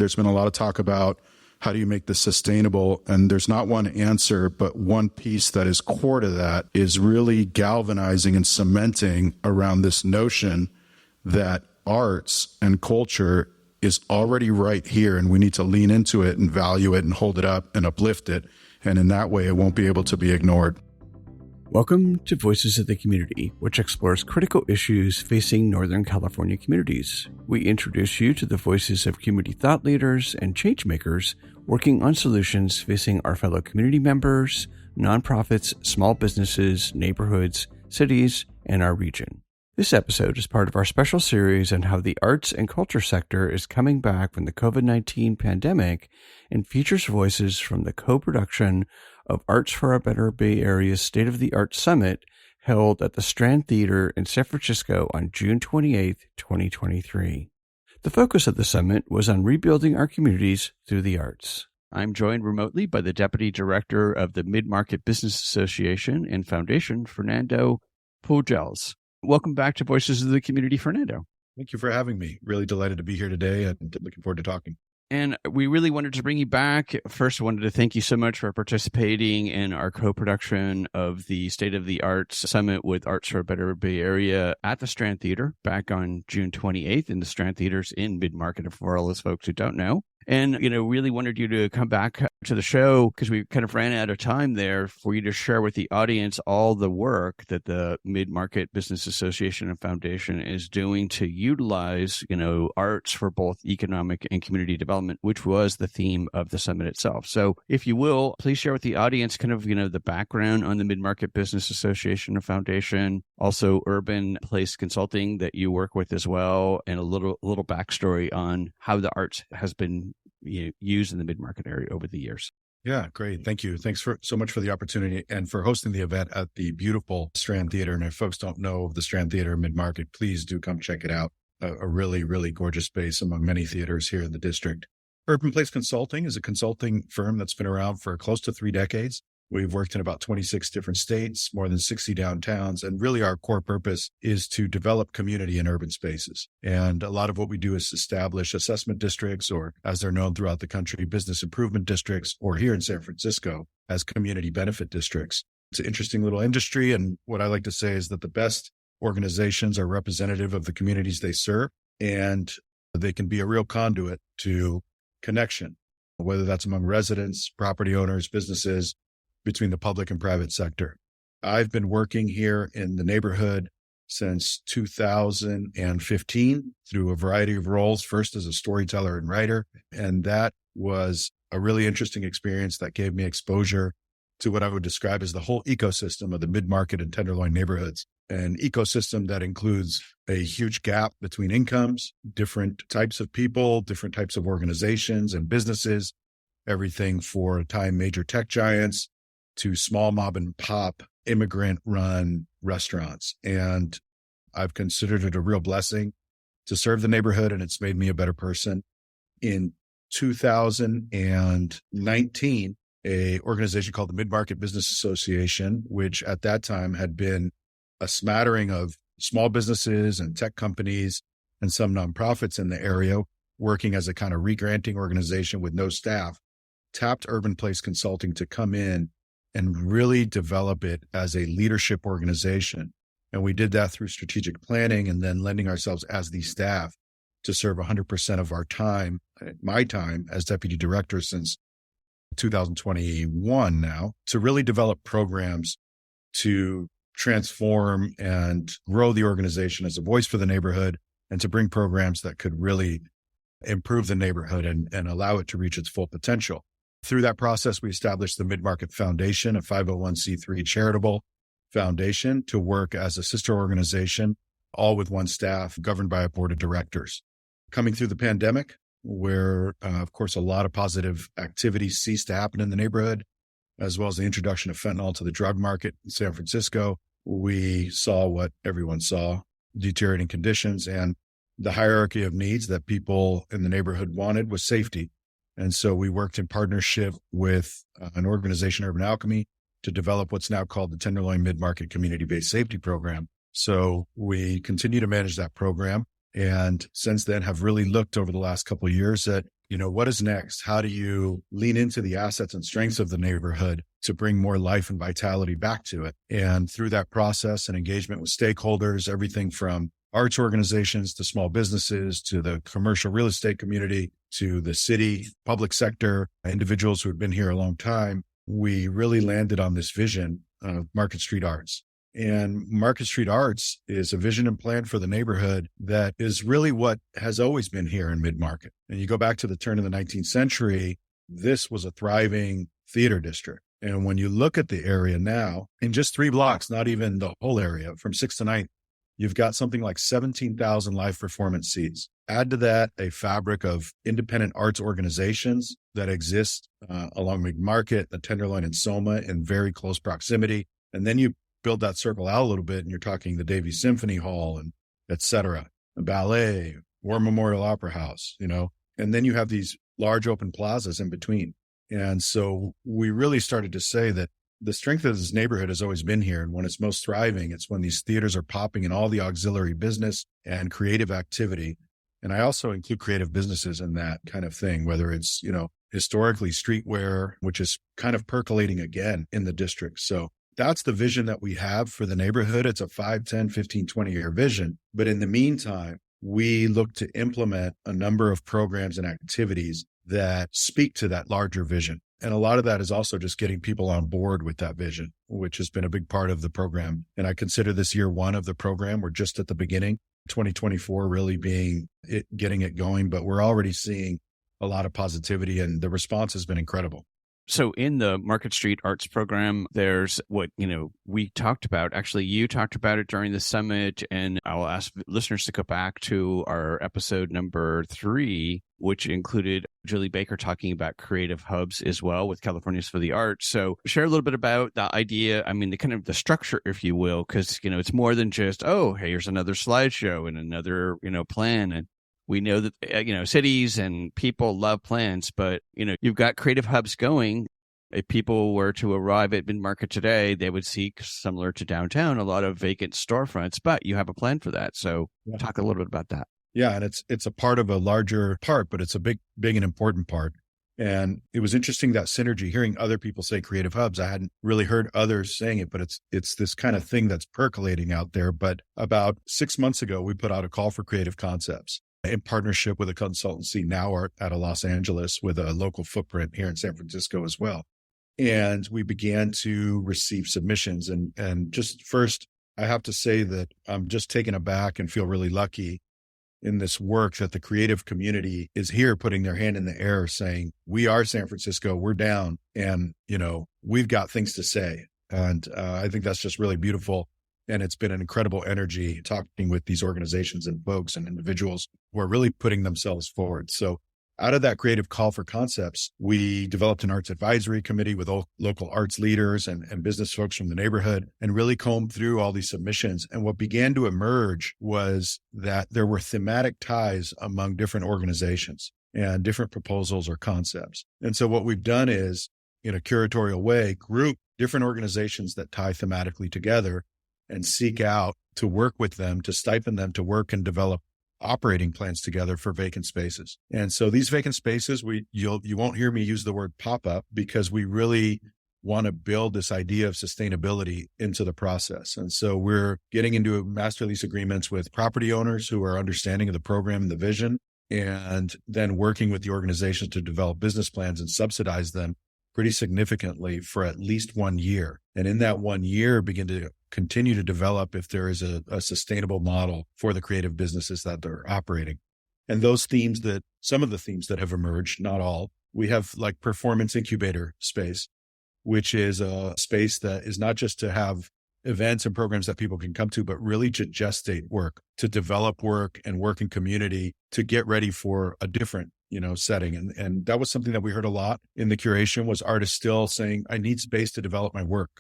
There's been a lot of talk about how do you make this sustainable? And there's not one answer, but one piece that is core to that is really galvanizing and cementing around this notion that arts and culture is already right here, and we need to lean into it and value it and hold it up and uplift it. And in that way, it won't be able to be ignored. Welcome to Voices of the Community, which explores critical issues facing Northern California communities. We introduce you to the voices of community thought leaders and changemakers working on solutions facing our fellow community members, nonprofits, small businesses, neighborhoods, cities, and our region. This episode is part of our special series on how the arts and culture sector is coming back from the COVID-19 pandemic and features voices from the co-production of Arts for a Better Bay Area's State of the Arts Summit held at the Strand Theater in San Francisco on June 28, 2023. The focus of the summit was on rebuilding our communities through the arts. I'm joined remotely by the Deputy Director of the Mid-Market Business Association and Foundation, Fernando Pujals. Welcome back to Voices of the Community, Fernando. Thank you for having me. Really delighted to be here today and looking forward to talking. And we really wanted to bring you back. First, I wanted to thank you so much for participating in our co-production of the State of the Arts Summit with Arts for a Better Bay Area at the Strand Theater back on June 28th. And the Strand Theater's in Mid-Market for all those folks who don't know. And, really wanted you to come back to the show because we kind of ran out of time there for you to share with the audience all the work that the Mid-Market Business Association and Foundation is doing to utilize, arts for both economic and community development, which was the theme of the summit itself. So if you will, please share with the audience kind of, the background on the Mid-Market Business Association and Foundation, also Urban Place Consulting that you work with as well, and a little backstory on how the arts has been used in the mid-market area over the years. Yeah, great. Thank you. Thanks so much for the opportunity and for hosting the event at the beautiful Strand Theater. And if folks don't know the Strand Theater Mid-Market, please do come check it out. A really, really gorgeous space among many theaters here in the district. Urban Place Consulting is a consulting firm that's been around for close to 3 decades. We've worked in about 26 different states, more than 60 downtowns, and really our core purpose is to develop community in urban spaces. And a lot of what we do is establish assessment districts, or as they're known throughout the country, business improvement districts, or here in San Francisco as community benefit districts. It's an interesting little industry, and what I like to say is that the best organizations are representative of the communities they serve, and they can be a real conduit to connection, whether that's among residents, property owners, businesses, between the public and private sector. I've been working here in the neighborhood since 2015 through a variety of roles, first as a storyteller and writer. And that was a really interesting experience that gave me exposure to what I would describe as the whole ecosystem of the mid-market and tenderloin neighborhoods, an ecosystem that includes a huge gap between incomes, different types of people, different types of organizations and businesses, everything for major tech giants to small mom and pop immigrant-run restaurants. And I've considered it a real blessing to serve the neighborhood, and it's made me a better person. In 2019, an organization called the Mid-Market Business Association, which at that time had been a smattering of small businesses and tech companies and some nonprofits in the area, working as a kind of re-granting organization with no staff, tapped Urban Place Consulting to come in and really develop it as a leadership organization. And we did that through strategic planning and then lending ourselves as the staff to serve 100% of our time, my time as deputy director since 2021 now, to really develop programs to transform and grow the organization as a voice for the neighborhood and to bring programs that could really improve the neighborhood and allow it to reach its full potential. Through that process, we established the Mid-Market Foundation, a 501c3 charitable foundation to work as a sister organization, all with one staff, governed by a board of directors. Coming through the pandemic, where, of course, a lot of positive activities ceased to happen in the neighborhood, as well as the introduction of fentanyl to the drug market in San Francisco, we saw what everyone saw, deteriorating conditions, and the hierarchy of needs that people in the neighborhood wanted was safety. And so we worked in partnership with an organization, Urban Alchemy, to develop what's now called the Tenderloin Mid-Market Community-Based Safety Program. So we continue to manage that program. And since then have really looked over the last couple of years at what is next? How do you lean into the assets and strengths of the neighborhood to bring more life and vitality back to it? And through that process and engagement with stakeholders, everything from arts organizations to small businesses to the commercial real estate community to the city, public sector, individuals who had been here a long time, we really landed on this vision of Market Street Arts. And Market Street Arts is a vision and plan for the neighborhood that is really what has always been here in Mid-Market. And you go back to the turn of the 19th century, this was a thriving theater district. And when you look at the area now, in just 3 blocks, not even the whole area, from 6th to 9th, you've got something like 17,000 live performance seats. Add to that a fabric of independent arts organizations that exist along Mid-Market, the Tenderloin and Soma in very close proximity. And then you build that circle out a little bit and you're talking the Davies Symphony Hall and et cetera, a ballet, War Memorial Opera House, and then you have these large open plazas in between. And so we really started to say that the strength of this neighborhood has always been here. And when it's most thriving, it's when these theaters are popping in all the auxiliary business and creative activity. And I also include creative businesses in that kind of thing, whether it's, historically streetwear, which is kind of percolating again in the district. So that's the vision that we have for the neighborhood. It's a 5, 10, 15, 20-year vision. But in the meantime, we look to implement a number of programs and activities that speak to that larger vision. And a lot of that is also just getting people on board with that vision, which has been a big part of the program. And I consider this year 1 of the program. We're just at the beginning, 2024 really being it, getting it going, but we're already seeing a lot of positivity and the response has been incredible. So in the Market Street Arts program, there's what, we talked about. Actually, you talked about it during the summit, and I'll ask listeners to go back to our episode number 3, which included Julie Baker talking about creative hubs as well with Californians for the Arts. So share a little bit about the idea, the kind of the structure, if you will, because, it's more than just, oh, hey, here's another slideshow and another, plan. And we know that, cities and people love plans, but, you've got creative hubs going. If people were to arrive at Mid-Market today, they would see, similar to downtown, a lot of vacant storefronts, but you have a plan for that. So talk a little bit about that. Yeah. And it's a part of a larger part, but it's a big and important part. And it was interesting, that synergy, hearing other people say creative hubs. I hadn't really heard others saying it, but it's this kind of thing that's percolating out there. But about 6 months ago, we put out a call for creative concepts in partnership with a consultancy now out of Los Angeles with a local footprint here in San Francisco as well. And we began to receive submissions. And just first, I have to say that I'm just taken aback and feel really lucky in this work that the creative community is here putting their hand in the air saying, we are San Francisco, we're down, and, we've got things to say. And I think that's just really beautiful. And it's been an incredible energy talking with these organizations and folks and individuals who are really putting themselves forward. So out of that creative call for concepts, we developed an arts advisory committee with local arts leaders and business folks from the neighborhood and really combed through all these submissions. And what began to emerge was that there were thematic ties among different organizations and different proposals or concepts. And so what we've done is, in a curatorial way, group different organizations that tie thematically together and seek out to work with them, to stipend them to work and develop operating plans together for vacant spaces. And so these vacant spaces, you won't hear me use the word pop-up because we really want to build this idea of sustainability into the process. And so we're getting into master lease agreements with property owners who are understanding of the program and the vision, and then working with the organizations to develop business plans and subsidize them pretty significantly for at least 1 year. And in that 1 year, begin to continue to develop if there is a sustainable model for the creative businesses that they're operating. And those themes some of the themes that have emerged, not all, we have like performance incubator space, which is a space that is not just to have events and programs that people can come to, but really to gestate work, to develop work and work in community, to get ready for a different setting. And that was something that we heard a lot in the curation, was artists still saying, I need space to develop my work,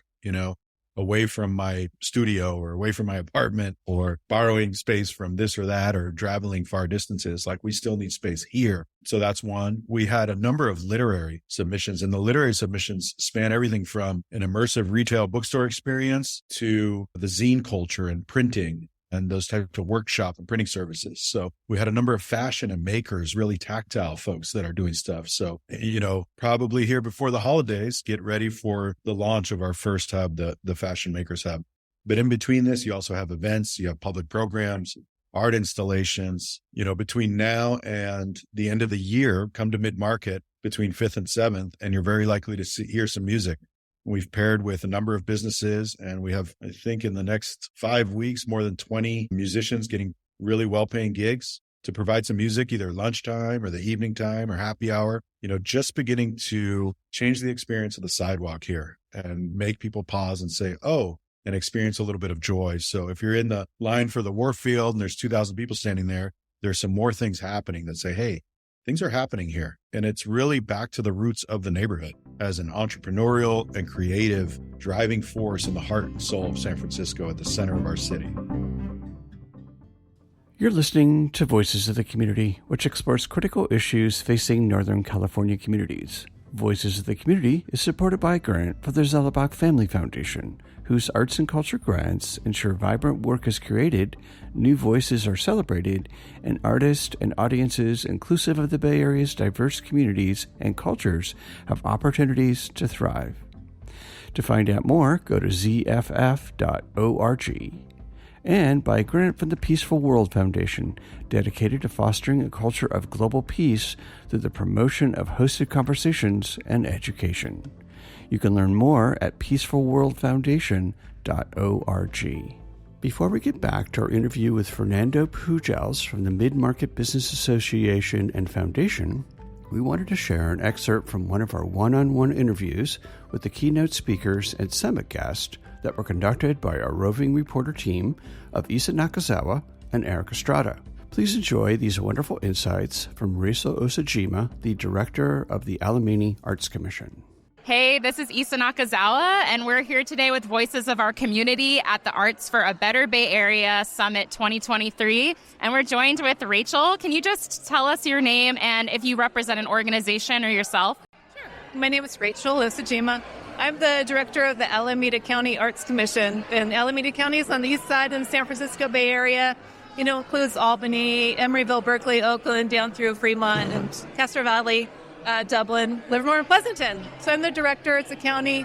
away from my studio or away from my apartment or borrowing space from this or that or traveling far distances. Like, we still need space here. So that's one. We had a number of literary submissions, and the literary submissions span everything from an immersive retail bookstore experience to the zine culture and printing and those types of workshop and printing services. So we had a number of fashion and makers, really tactile folks that are doing stuff. So, probably here before the holidays, get ready for the launch of our first hub, the Fashion Makers Hub. But in between this, you also have events, you have public programs, art installations. Between now and the end of the year, come to Mid-Market between 5th and 7th, and you're very likely to hear some music. We've paired with a number of businesses, and we have, I think, in the next 5 weeks, more than 20 musicians getting really well-paying gigs to provide some music, either lunchtime or the evening time or happy hour, just beginning to change the experience of the sidewalk here and make people pause and say, oh, and experience a little bit of joy. So if you're in the line for the Warfield and there's 2,000 people standing there, there's some more things happening that say, hey, things are happening here. And it's really back to the roots of the neighborhood as an entrepreneurial and creative driving force in the heart and soul of San Francisco at the center of our city. You're listening to Voices of the Community, which explores critical issues facing Northern California communities. Voices of the Community is supported by a grant for the Zellerbach Family Foundation, whose arts and culture grants ensure vibrant work is created, new voices are celebrated, and artists and audiences inclusive of the Bay Area's diverse communities and cultures have opportunities to thrive. To find out more, go to zff.org. And by a grant from the Peaceful World Foundation, dedicated to fostering a culture of global peace through the promotion of hosted conversations and education. You can learn more at peacefulworldfoundation.org. Before we get back to our interview with Fernando Pujals from the Mid-Market Business Association and Foundation, we wanted to share an excerpt from one of our one-on-one interviews with the keynote speakers and summit guests that were conducted by our roving reporter team of Isa Nakazawa and Eric Estrada. Please enjoy these wonderful insights from Rachel Osajima, the director of the Alameda Arts Commission. Hey, this is Isa Nakazawa, and we're here today with Voices of Our Community at the Arts for a Better Bay Area Summit 2023. And we're joined with Rachel. Can you just tell us your name and if you represent an organization or yourself? Sure. My name is Rachel Osajima. I'm the director of the Alameda County Arts Commission. And Alameda County is on the east side of the San Francisco Bay Area. Includes Albany, Emeryville, Berkeley, Oakland, down through Fremont and Castro Valley, Dublin, Livermore, and Pleasanton. So I'm the director. It's a county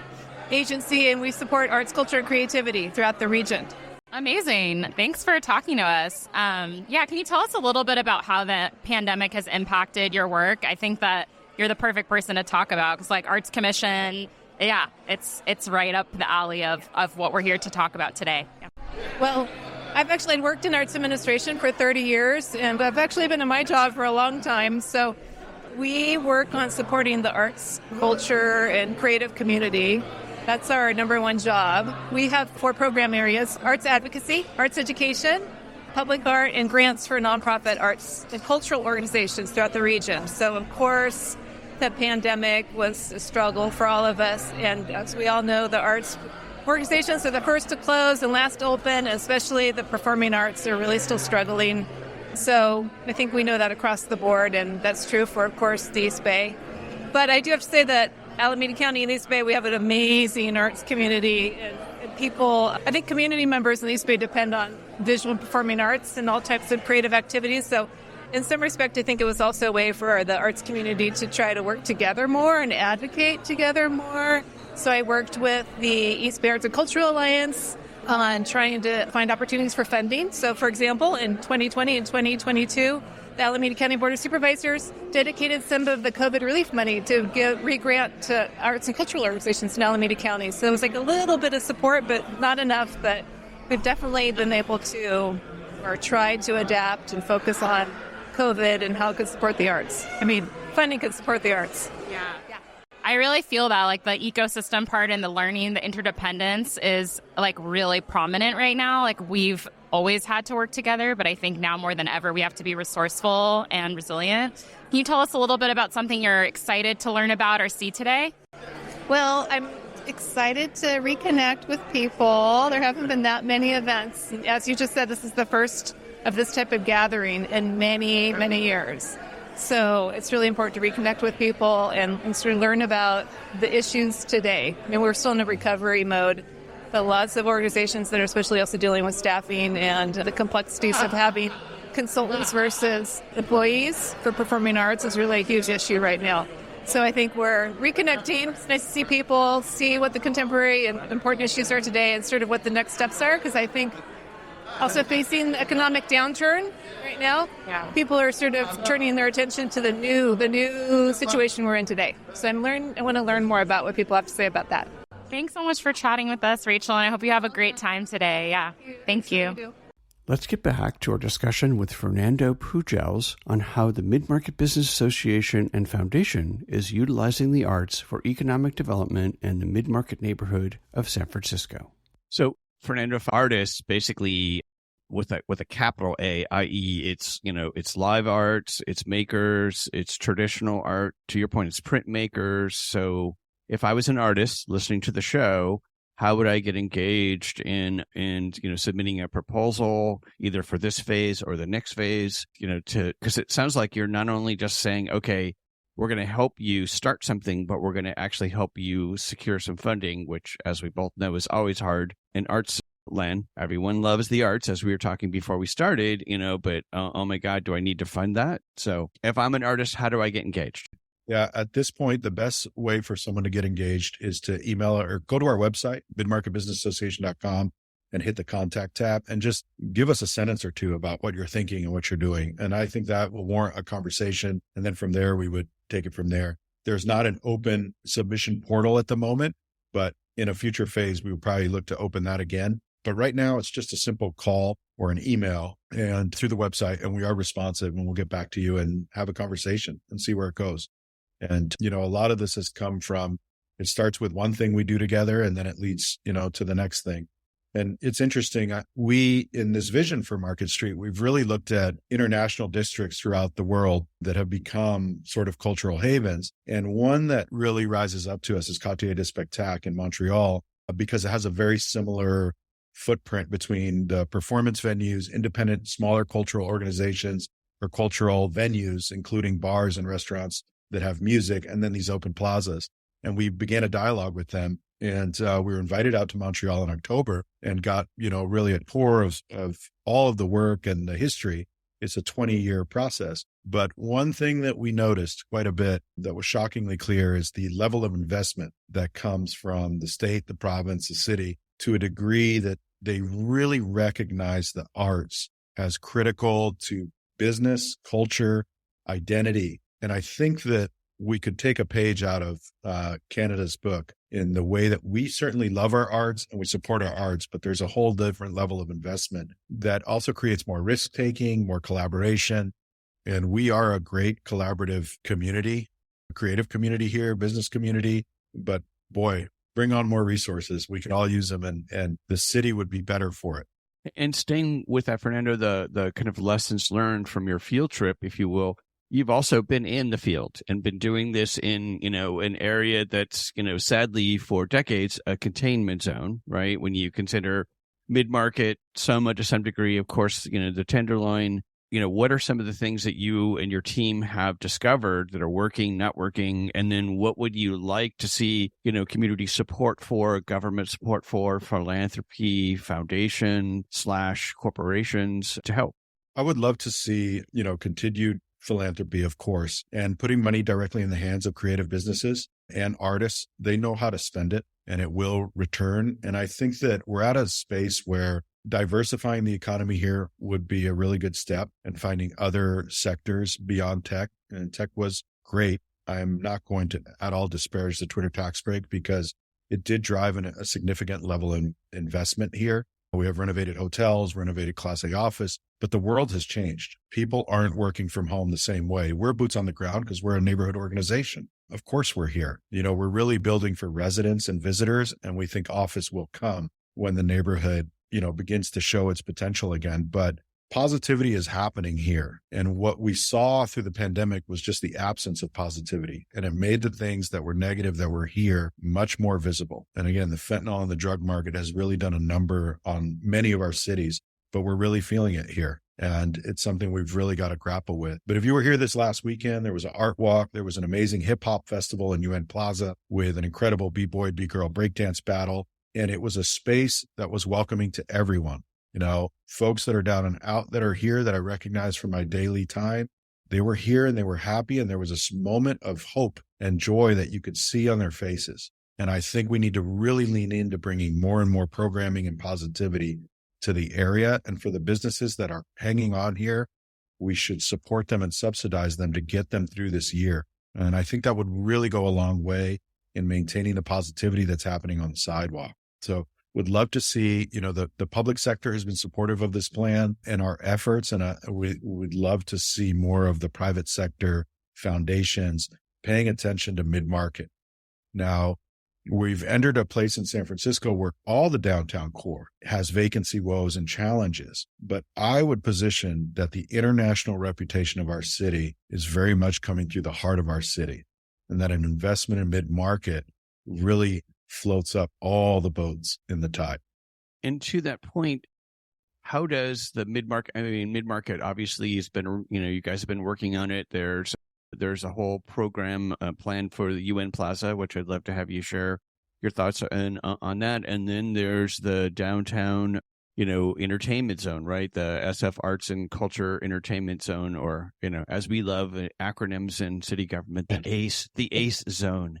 agency, and we support arts, culture, and creativity throughout the region. Amazing. Thanks for talking to us. Can you tell us a little bit about how the pandemic has impacted your work? I think that you're the perfect person to talk about because, Arts Commission, it's right up the alley of what we're here to talk about today. Yeah. Well, I've actually worked in arts administration for 30 years, and I've actually been in my job for a long time. So we work on supporting the arts, culture, and creative community. That's our number one job. We have 4 program areas: arts advocacy, arts education, public art, and grants for nonprofit arts and cultural organizations throughout the region. So, of course, the pandemic was a struggle for all of us. And as we all know, the arts organizations are the first to close and last to open, especially the performing arts are really still struggling. So I think we know that across the board, and that's true for, of course, the East Bay. But I do have to say that Alameda County and the East Bay, we have an amazing arts community. And people, I think community members in the East Bay depend on visual and performing arts and all types of creative activities. So in some respect, I think it was also a way for the arts community to try to work together more and advocate together more. So I worked with the East Bay Arts and Cultural Alliance on trying to find opportunities for funding. So, for example, in 2020 and 2022, the Alameda County Board of Supervisors dedicated some of the COVID relief money to give re-grant to arts and cultural organizations in Alameda County. So it was a little bit of support, but not enough. But we've definitely been able to, or tried to adapt and focus on COVID and how it could support the arts. Funding could support the arts. Yeah. I really feel that the ecosystem part and the learning, the interdependence is really prominent right now. We've always had to work together, but I think now more than ever, we have to be resourceful and resilient. Can you tell us a little bit about something you're excited to learn about or see today? Well, I'm excited to reconnect with people. There haven't been that many events. As you just said, this is the first of this type of gathering in many, many years. So it's really important to reconnect with people and sort of learn about the issues today. We're still in a recovery mode, but lots of organizations that are especially also dealing with staffing and the complexities of having consultants versus employees for performing arts is really a huge issue right now. So I think we're reconnecting. It's nice to see people, see what the contemporary and important issues are today and sort of what the next steps are, because I think also facing the economic downturn right now, people are sort of turning their attention to the new situation we're in today. So I want to learn more about what people have to say about that. Thanks so much for chatting with us, Rachel, and I hope you have a great time today. Yeah, thank you. Let's get back to our discussion with Fernando Pujals on how the Mid-Market Business Association and Foundation is utilizing the arts for economic development in the mid-market neighborhood of San Francisco. So, Fernando, artists basically with a capital A, i.e. it's live arts, it's makers, it's traditional art. To your point, it's printmakers. So if I was an artist listening to the show, how would I get engaged in submitting a proposal either for this phase or the next phase, because it sounds like you're not only just saying, okay, we're going to help you start something, but we're going to actually help you secure some funding, which, as we both know, is always hard in arts land. Everyone loves the arts, as we were talking before we started, but oh my God, do I need to fund that? So if I'm an artist, how do I get engaged? Yeah, at this point, the best way for someone to get engaged is to email or go to our website, midmarketbusinessassociation.com, and hit the contact tab and just give us a sentence or two about what you're thinking and what you're doing. And I think that will warrant a conversation. And then from there, we would take it from there. There's not an open submission portal at the moment, but in a future phase, we would probably look to open that again. But right now, it's just a simple call or an email and through the website, and we are responsive, and we'll get back to you and have a conversation and see where it goes. And, a lot of this has come from, it starts with one thing we do together, and then it leads, to the next thing. And it's interesting. We, in this vision for Market Street, we've really looked at international districts throughout the world that have become sort of cultural havens. And one that really rises up to us is Quartier des Spectacles in Montreal, because it has a very similar footprint between the performance venues, independent, smaller cultural organizations or cultural venues, including bars and restaurants that have music, and then these open plazas. And we began a dialogue with them. And we were invited out to Montreal in October and got, really a tour of all of the work and the history. It's a 20-year process. But one thing that we noticed quite a bit that was shockingly clear is the level of investment that comes from the state, the province, the city, to a degree that they really recognize the arts as critical to business, culture, identity. And I think that we could take a page out of Canada's book in the way that we certainly love our arts and we support our arts, but there's a whole different level of investment that also creates more risk-taking, more collaboration. And we are a great collaborative community, a creative community here, business community. But boy, bring on more resources. We can all use them, and the city would be better for it. And staying with that, Fernando, the kind of lessons learned from your field trip, if you will, you've also been in the field and been doing this in, an area that's, sadly for decades, a containment zone, right? When you consider mid-market, to some degree, of course, the Tenderloin, what are some of the things that you and your team have discovered that are working, not working? And then what would you like to see, community support for, government support for, philanthropy, foundation / corporations to help? I would love to see, continued philanthropy, of course, and putting money directly in the hands of creative businesses and artists. They know how to spend it and it will return. And I think that we're at a space where diversifying the economy here would be a really good step, and finding other sectors beyond tech. And tech was great. I'm not going to at all disparage the Twitter tax break because it did drive a significant level of investment here. We have renovated hotels, renovated Class A office, but the world has changed. People aren't working from home the same way. We're boots on the ground because we're a neighborhood organization. Of course we're here. We're really building for residents and visitors, and we think office will come when the neighborhood, begins to show its potential again. But positivity is happening here. And what we saw through the pandemic was just the absence of positivity. And it made the things that were negative that were here much more visible. And again, the fentanyl and the drug market has really done a number on many of our cities, but we're really feeling it here. And it's something we've really got to grapple with. But if you were here this last weekend, there was an art walk. There was an amazing hip hop festival in UN Plaza with an incredible B-boy, B-girl breakdance battle. And it was a space that was welcoming to everyone. Folks that are down and out that are here that I recognize from my daily time, they were here and they were happy. And there was this moment of hope and joy that you could see on their faces. And I think we need to really lean into bringing more and more programming and positivity to the area. And for the businesses that are hanging on here, we should support them and subsidize them to get them through this year. And I think that would really go a long way in maintaining the positivity that's happening on the sidewalk. So would love to see, the public sector has been supportive of this plan and our efforts. And we would love to see more of the private sector foundations paying attention to mid-market. Now, we've entered a place in San Francisco where all the downtown core has vacancy woes and challenges. But I would position that the international reputation of our city is very much coming through the heart of our city, and that an investment in mid-market really floats up all the boats in the tide. And to that point, how does the mid-market, mid-market obviously has been, you guys have been working on it. There's a whole program planned for the UN Plaza, which I'd love to have you share your thoughts on that. And then there's the downtown, entertainment zone, right? The SF Arts and Culture Entertainment Zone, or, as we love acronyms in city government, the ACE zone.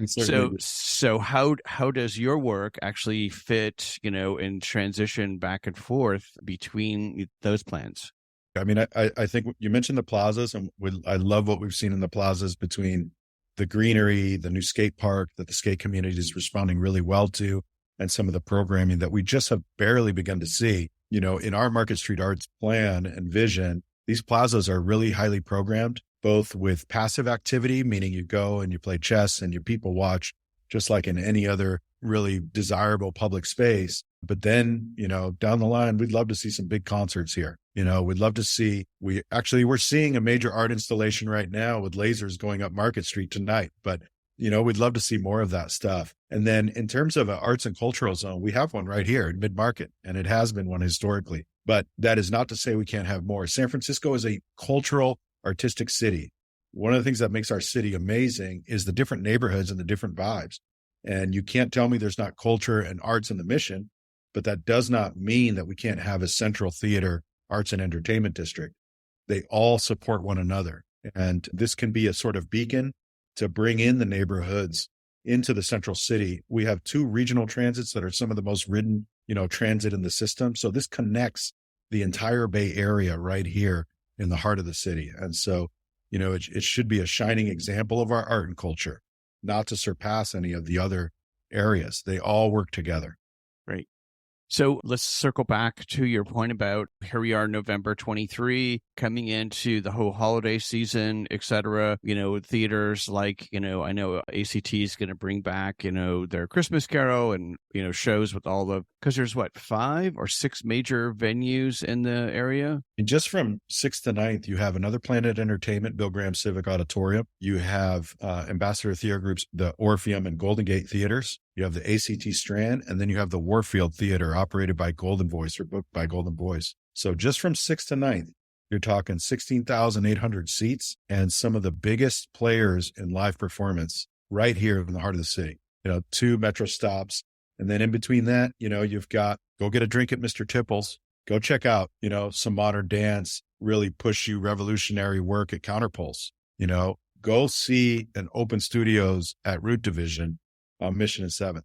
So how does your work actually fit, and transition back and forth between those plans? I think you mentioned the plazas, and I love what we've seen in the plazas between the greenery, the new skate park that the skate community is responding really well to, and some of the programming that we just have barely begun to see. In our Market Street Arts plan and vision, these plazas are really highly programmed, both with passive activity, meaning you go and you play chess and you people watch, just like in any other really desirable public space. But then, down the line, we'd love to see some big concerts here. We'd love to see, we're seeing a major art installation right now with lasers going up Market Street tonight. But, we'd love to see more of that stuff. And then in terms of an arts and cultural zone, we have one right here in mid-market, and it has been one historically. But that is not to say we can't have more. San Francisco is a cultural, artistic city. One of the things that makes our city amazing is the different neighborhoods and the different vibes. And you can't tell me there's not culture and arts in the Mission, but that does not mean that we can't have a central theater, arts and entertainment district. They all support one another. And this can be a sort of beacon to bring in the neighborhoods into the central city. We have 2 regional transits that are some of the most ridden, transit in the system. So this connects the entire Bay Area right here in the heart of the city. And so, it should be a shining example of our art and culture, not to surpass any of the other areas. They all work together. Right. So let's circle back to your point about here we are, November 23, coming into the whole holiday season, et cetera. Theaters like, I know ACT is going to bring back, their Christmas Carol and, shows with all the, because there's 5 or 6 major venues in the area. And just from 6th to 9th, you have Another Planet Entertainment, Bill Graham Civic Auditorium. You have Ambassador Theater Groups, the Orpheum and Golden Gate Theaters. You have the ACT Strand, and then you have the Warfield Theater operated by Golden Voice or booked by Golden Voice. So just from 6th to 9th, you're talking 16,800 seats and some of the biggest players in live performance right here in the heart of the city. 2 metro stops. And then in between that, you've got go get a drink at Mr. Tipples. Go check out, some modern dance, really push you revolutionary work at Counterpulse. Go see an open studios at Root Division on Mission and 7th.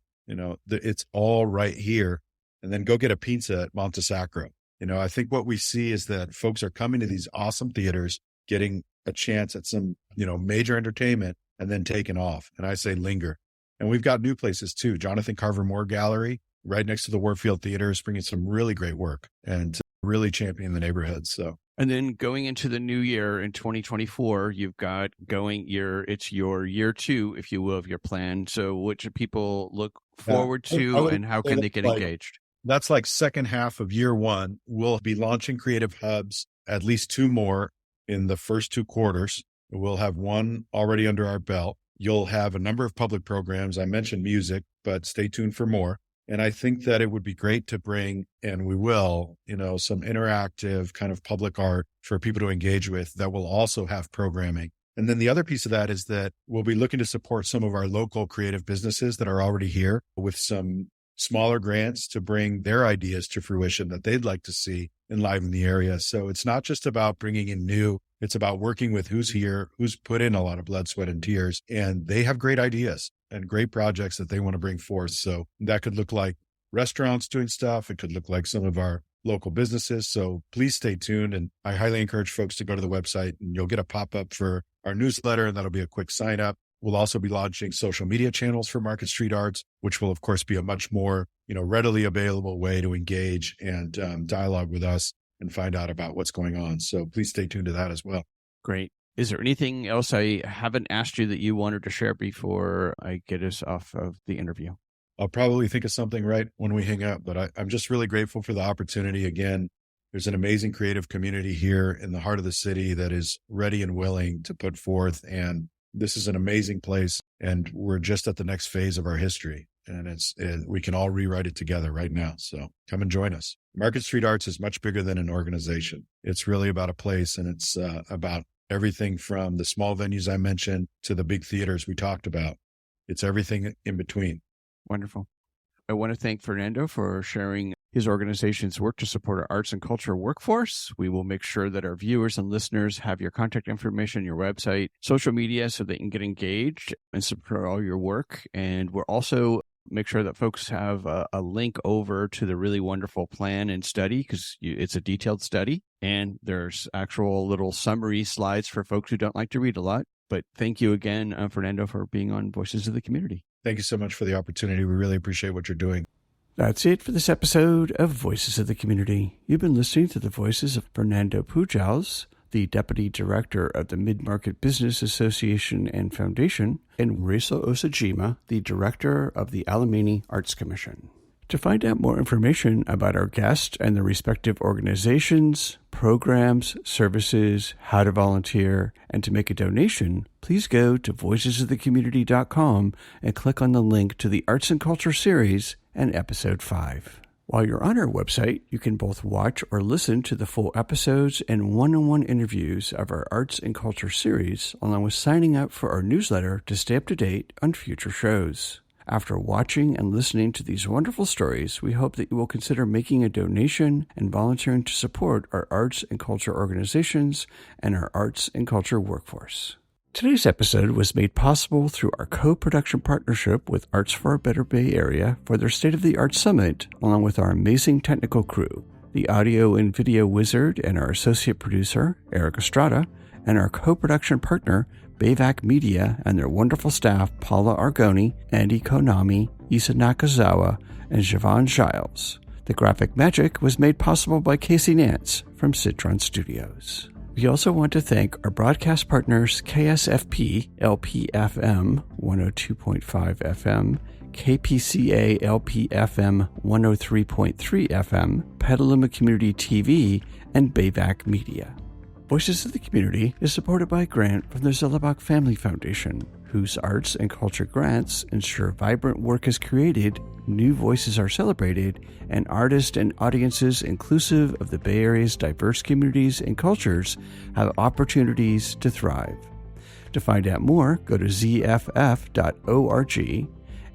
It's all right here. And then go get a pizza at Monte Sacro. I think what we see is that folks are coming to these awesome theaters, getting a chance at some, major entertainment, and then taking off. And I say linger. And we've got new places too. Jonathan Carver Moore Gallery, right next to the Warfield Theater, is bringing some really great work and really championing the neighborhood. So. And then going into the new year in 2024, you've got it's your year 2, if you will, of your plan. So what should people look forward to and how can they get engaged? That's like second half of year 1. We'll be launching creative hubs, at least 2 more in the first 2 quarters. We'll have 1 already under our belt. You'll have a number of public programs. I mentioned music, but stay tuned for more. And I think that it would be great to bring, and we will, some interactive kind of public art for people to engage with that will also have programming. And then the other piece of that is that we'll be looking to support some of our local creative businesses that are already here with some smaller grants to bring their ideas to fruition that they'd like to see enliven the area. So it's not just about bringing in new, it's about working with who's here, who's put in a lot of blood, sweat, and tears, and they have great ideas and great projects that they want to bring forth. So that could look like restaurants doing stuff. It could look like some of our local businesses. So please stay tuned. And I highly encourage folks to go to the website, and you'll get a pop-up for our newsletter, and that'll be a quick sign up. We'll also be launching social media channels for Market Street Arts, which will, of course, be a much more, readily available way to engage and dialogue with us and find out about what's going on. So please stay tuned to that as well. Great. Is there anything else I haven't asked you that you wanted to share before I get us off of the interview? I'll probably think of something right when we hang up, but I'm just really grateful for the opportunity. Again, there's an amazing creative community here in the heart of the city that is ready and willing to put forth, and this is an amazing place, and we're just at the next phase of our history, and we can all rewrite it together right now. So come and join us. Market Street Arts is much bigger than an organization. It's really about a place, and it's about everything from the small venues I mentioned to the big theaters we talked about. It's everything in between. Wonderful. I want to thank Fernando for sharing his organization's work to support our arts and culture workforce. We will make sure that our viewers and listeners have your contact information, your website, social media, so they can get engaged and support all your work. And we'll also make sure that folks have a link over to the really wonderful plan and study, because it's a detailed study. And there's actual little summary slides for folks who don't like to read a lot. But thank you again, Fernando, for being on Voices of the Community. Thank you so much for the opportunity. We really appreciate what you're doing. That's it for this episode of Voices of the Community. You've been listening to the voices of Fernando Pujals, the Deputy Director of the Mid-Market Business Association and Foundation, and Rachel Osajima, the Director of the Alameda Arts Commission. To find out more information about our guests and their respective organizations, programs, services, how to volunteer, and to make a donation, please go to voicesofthecommunity.com and click on the link to the Arts and Culture series and Episode 5. While you're on our website, you can both watch or listen to the full episodes and one-on-one interviews of our Arts and Culture series, along with signing up for our newsletter to stay up to date on future shows. After watching and listening to these wonderful stories, we hope that you will consider making a donation and volunteering to support our arts and culture organizations and our arts and culture workforce. Today's episode was made possible through our co-production partnership with Arts for a Better Bay Area for their State of the Art Summit, along with our amazing technical crew, the audio and video wizard and our associate producer, Eric Estrada, and our co-production partner, Bayvac Media, and their wonderful staff, Paula Argoni, Andy Konami, Isa Nakazawa, and Siobhan Giles. The graphic magic was made possible by Casey Nance from Citron Studios. We also want to thank our broadcast partners KSFP LPFM 102.5 FM, KPCA LPFM 103.3 FM, Petaluma Community TV, and Bayvac Media. Voices of the Community is supported by a grant from the Zellebach Family Foundation, whose arts and culture grants ensure vibrant work is created, new voices are celebrated, and artists and audiences inclusive of the Bay Area's diverse communities and cultures have opportunities to thrive. To find out more, go to zff.org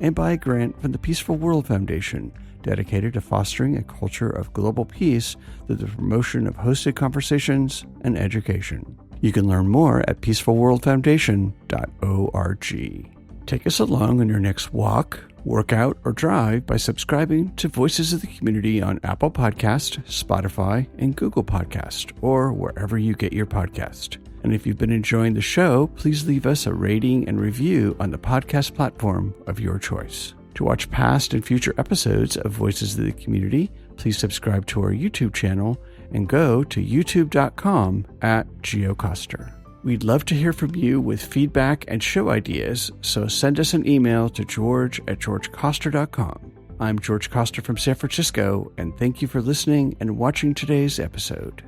and buy a grant from the Peaceful World Foundation, dedicated to fostering a culture of global peace through the promotion of hosted conversations and education. You can learn more at peacefulworldfoundation.org. Take us along on your next walk, workout, or drive by subscribing to Voices of the Community on Apple Podcast, Spotify, and Google Podcast, or wherever you get your podcast. And if you've been enjoying the show, please leave us a rating and review on the podcast platform of your choice. To watch past and future episodes of Voices of the Community, please subscribe to our YouTube channel and go to youtube.com/GeoCoster. We'd love to hear from you with feedback and show ideas, so send us an email to george@georgecoster.com. I'm George Coster from San Francisco, and thank you for listening and watching today's episode.